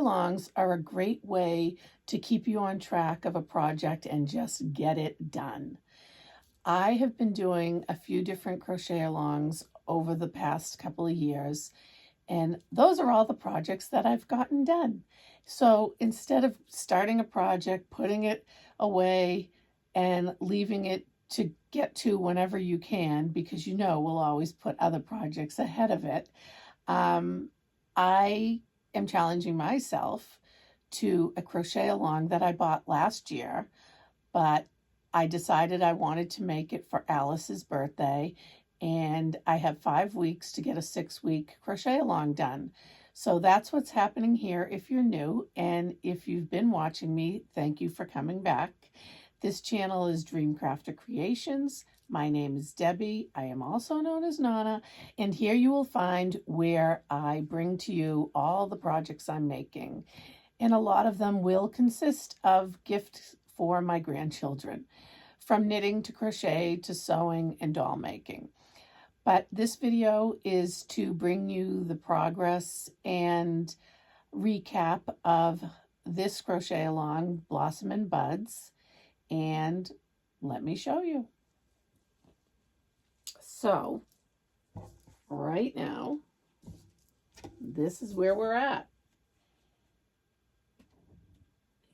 alongs are a great way to keep you on track of a project and just get it done. I have been doing a few different crochet alongs over the past couple of years, and those are all the projects that I've gotten done. So instead of starting a project, putting it away, and leaving it to get to whenever you can, because you know we'll always put other projects ahead of it, I am challenging myself to a crochet along that I bought last year, but I decided I wanted to make it for Alice's birthday, and I have 5 weeks to get a 6-week crochet along done. So that's what's happening here if you're new, and if you've been watching me, thank you for coming back. This channel is Dreamcrafter Creations. My name is Debbie. I am also known as Nana, and here you will find where I bring to you all the projects I'm making. And a lot of them will consist of gifts for my grandchildren, from knitting to crochet to sewing and doll making. But this video is to bring you the progress and recap of this crochet along, Blossom and Buds, and let me show you. So, right now, this is where we're at.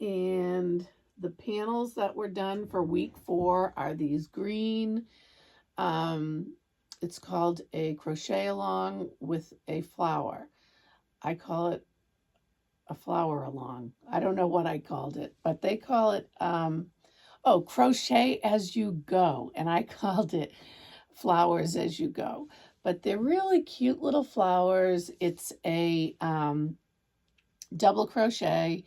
And the panels that were done for week 4 are these green. It's called a crochet along with a flower. I call it a flower along. I don't know what I called it, but they call it, crochet as you go. And I called it flowers as you go. But they're really cute little flowers. It's a double crochet,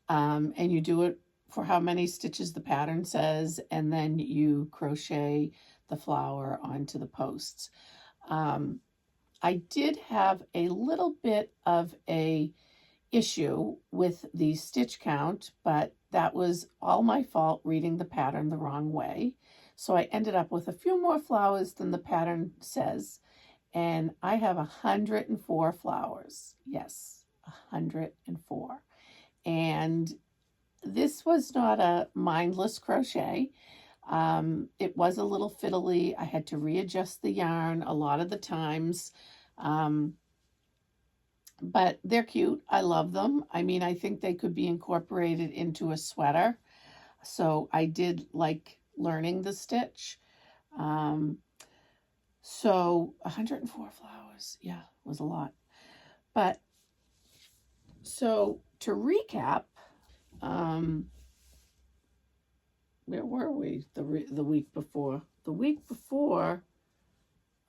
and you do it for how many stitches the pattern says, and then you crochet the flower onto the posts. I did have a little bit of a issue with the stitch count, but that was all my fault reading the pattern the wrong way. So I ended up with a few more flowers than the pattern says, and I have 104 flowers. Yes, 104. And this was not a mindless crochet. It was a little fiddly. I had to readjust the yarn a lot of the times. But they're cute. I love them. I mean, I think they could be incorporated into a sweater. So I did like learning the stitch. So 104 flowers. Yeah, it was a lot. But so to recap, where were we the week before? The week before,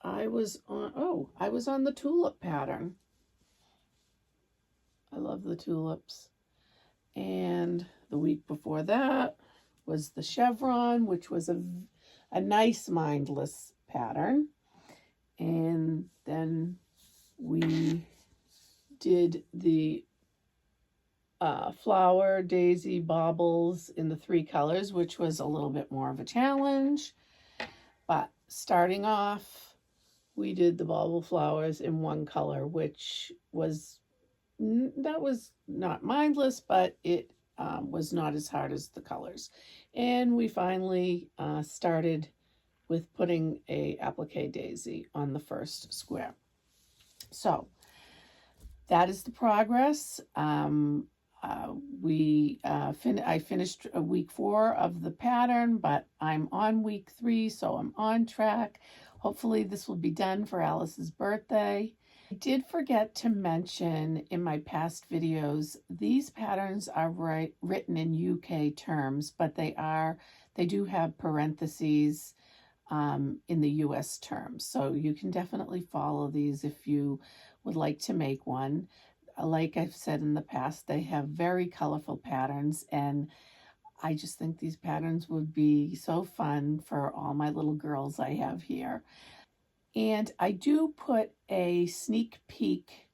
I was on the tulip pattern. I love the tulips. And the week before that was the chevron, which was a nice mindless pattern. And then we did the flower, daisy, baubles in the 3 colors, which was a little bit more of a challenge. But starting off, we did the bauble flowers in 1 color, which was, that was not mindless, but it was not as hard as the colors. And we finally started with putting a applique daisy on the first square. So that is the progress. I finished week 4 of the pattern, but I'm on week 3, so I'm on track. Hopefully this will be done for Alice's birthday. I did forget to mention in my past videos, these patterns are written in UK terms, but they do have parentheses in the US terms. So you can definitely follow these if you would like to make one. Like I've said in the past, they have very colorful patterns, and I just think these patterns would be so fun for all my little girls I have here. And I do put a sneak peek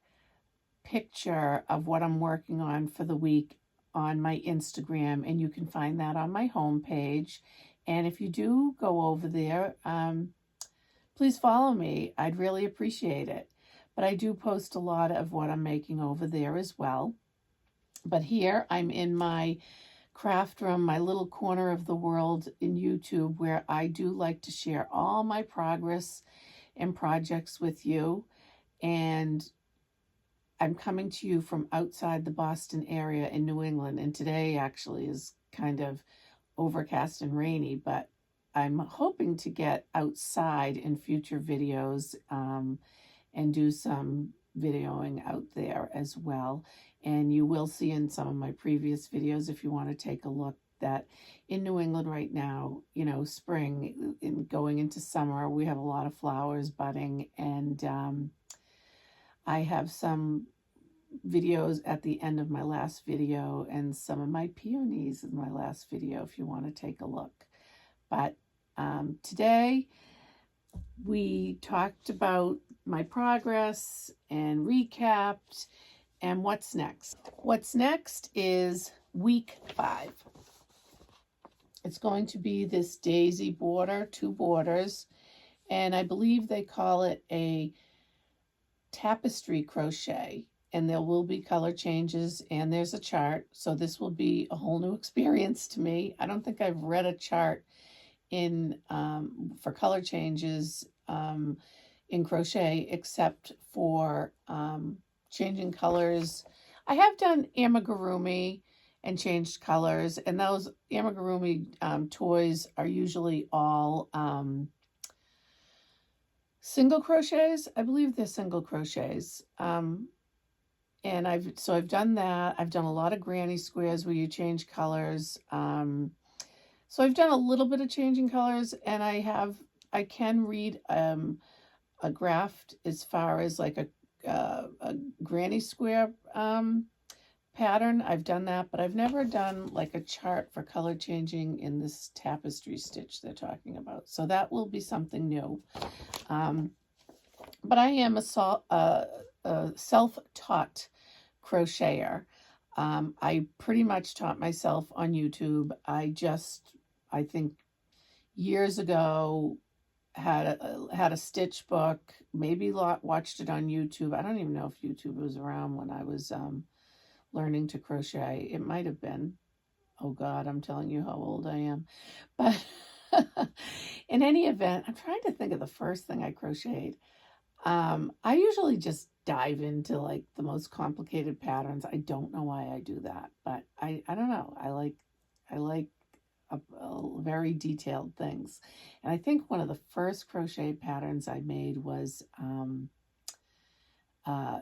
picture of what I'm working on for the week on my Instagram, and you can find that on my homepage. And if you do go over there, please follow me. I'd really appreciate it. But I do post a lot of what I'm making over there as well. But here I'm in my craft room, my little corner of the world in YouTube, where I do like to share all my progress and projects with you. And I'm coming to you from outside the Boston area in New England. And today actually is kind of overcast and rainy, but I'm hoping to get outside in future videos and do some videoing out there as well. And you will see in some of my previous videos, if you want to take a look, that in New England right now, you know, spring and going into summer, we have a lot of flowers budding. And I have some videos at the end of my last video and some of my peonies in my last video if you want to take a look. But today we talked about my progress and recapped and what's next. What's next is week 5. It's going to be this daisy border, 2 borders, and I believe they call it a tapestry crochet, and there will be color changes and there's a chart. So this will be a whole new experience to me. I don't think I've read a chart in for color changes in crochet except for changing colors. I have done amigurumi and changed colors, and those amigurumi toys are usually all single crochets. I believe they're single crochets. And I've done that. I've done a lot of granny squares where you change colors. So I've done a little bit of changing colors, and I can read a graph as far as like a granny square pattern. I've done that, but I've never done like a chart for color changing in this tapestry stitch they're talking about. So that will be something new. But I am a self-taught crocheter. I pretty much taught myself on YouTube. I think years ago had a stitch book, maybe watched it on YouTube. I don't even know if YouTube was around when I was learning to crochet. It might have been. Oh God, I'm telling you how old I am. But in any event, I'm trying to think of the first thing I crocheted. I usually just dive into like the most complicated patterns. I don't know why I do that, but I don't know. I like a very detailed things. And I think one of the first crochet patterns I made was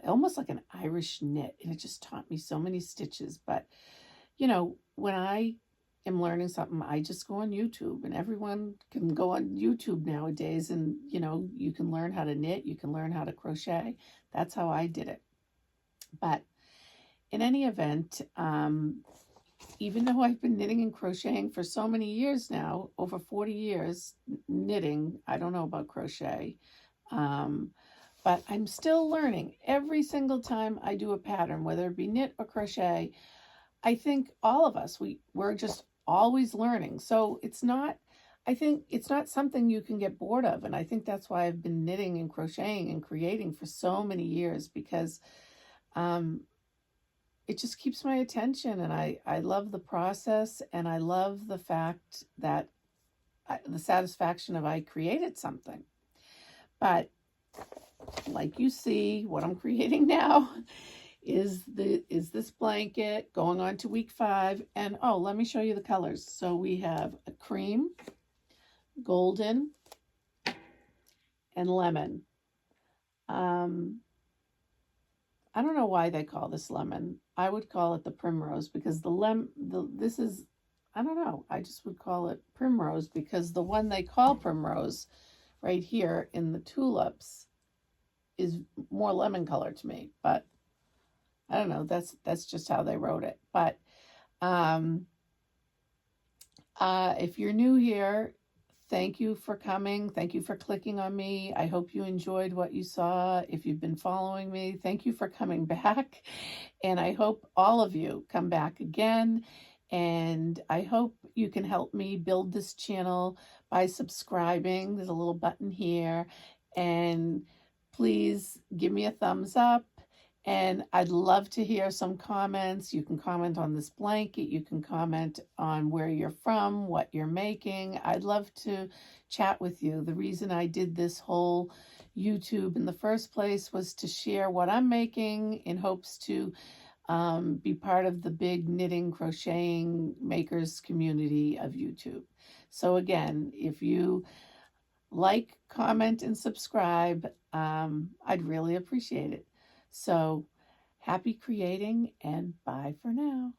almost like an Irish knit, and it just taught me so many stitches. But you know, when I am learning something, I just go on YouTube, and everyone can go on YouTube nowadays, and you know, you can learn how to knit, you can learn how to crochet. That's how I did it. But in any event, even though I've been knitting and crocheting for so many years now, over 40 years knitting, I don't know about crochet, but I'm still learning. Every single time I do a pattern, whether it be knit or crochet, I think all of us, we're just always learning. So I think it's not something you can get bored of. And I think that's why I've been knitting and crocheting and creating for so many years, because it just keeps my attention, and I love the process, and I love the fact that the satisfaction of I created something. But like you see, what I'm creating now is this blanket going on to week 5. And oh, let me show you the colors. So we have a cream, golden, and lemon. I don't know why they call this lemon. I would call it the primrose, because this is, I don't know, I just would call it primrose, because the one they call primrose right here in the tulips is more lemon color to me. But I don't know, that's just how they wrote it. But if you're new here, thank you for coming. Thank you for clicking on me. I hope you enjoyed what you saw. If you've been following me, thank you for coming back. And I hope all of you come back again. And I hope you can help me build this channel by subscribing. There's a little button here. And please give me a thumbs up And I'd love to hear some comments. You can comment on this blanket. You can comment on where you're from, what you're making. I'd love to chat with you. The reason I did this whole YouTube in the first place was to share what I'm making in hopes to be part of the big knitting, crocheting makers community of YouTube. So again, if you like, comment, and subscribe, I'd really appreciate it. So happy creating and bye for now.